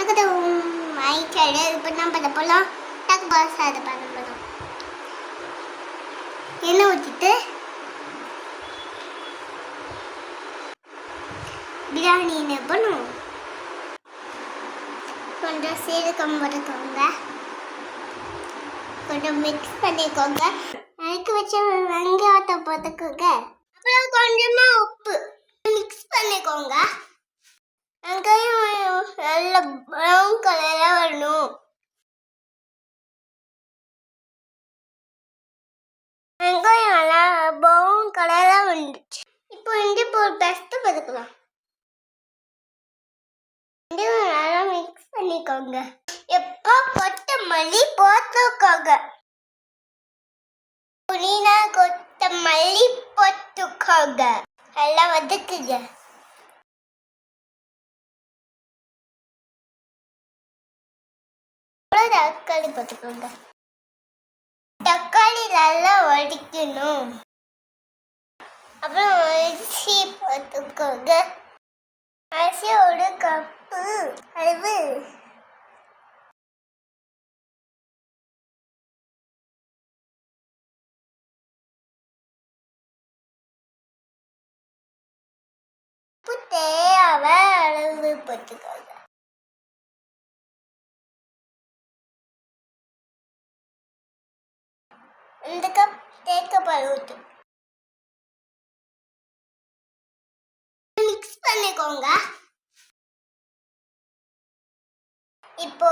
வணக்கத்தை மைச்சாடு இப்போ நம்ம பண்ண போகலாம் டக்கு பாஸ் அதை பண்ண போகலாம். எண்ணெய் ஊற்றிட்டு பிரியாணி என்ன பண்ணும் கொஞ்சம் சீரகம் போட்டுக்கோங்க, கொஞ்சம் மிக்ஸ் பண்ணிக்கோங்க, நறுக்கி வச்ச வெங்காயத்தை போட்டுக்கோங்க, அப்புறம் கொஞ்சமா உப்பு மிக்ஸ் பண்ணிக்கோங்க. வெங்காயம் நல்ல ப்ரௌன் கலராக வரணும். வெங்காயம் நல்லா ப்ரௌன் கலராக வந்துச்சு. இப்போ இஞ்சி பூண்டு பேஸ்ட் போட்டுக்கலாம். நல்லா மிக்ஸ் பண்ணிக்கோங்க. எப்போ கொத்தமல்லி போட்டுக்கோங்க, புதினா கொத்தமல்லி போட்டுக்கோங்க, நல்லா வதக்குங்க. தக்காளி போட்டுக்கோங்க. தக்காளி நல்லா வடிக்கணும். அப்புறம் அரிசி போட்டுக்கோங்க. அரிசி ஒரு கப்பு அளவு. உப்பு தேவை அளவு போட்டுக்கோங்க. இந்த கப் தேக்கப்பால் ஊற்று மிக்ஸ் பண்ணிக்கோங்க. இப்போ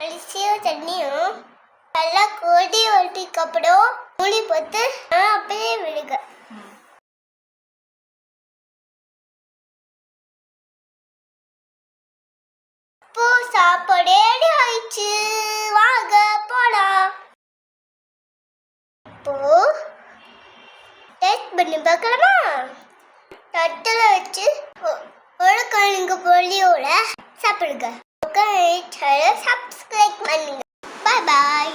அரிசியும் தண்ணியும் நல்லா கொடி வட்டிக்கு அப்புறம் மூடி போட்டு அப்படியே விடுங்க. இப்போ சாப்பாடு ரெடி ஆயிடுச்சு, வாங்க போலாம். இப்போ டேஸ்ட் பண்ணி பார்க்கலாமா? தட்டில் வச்சு ஒரு கழுங்கு பொலியோட சாப்பிடுங்க. சப்ஸ்கிரைப் பண்ணுங்க. பாய் பாய்.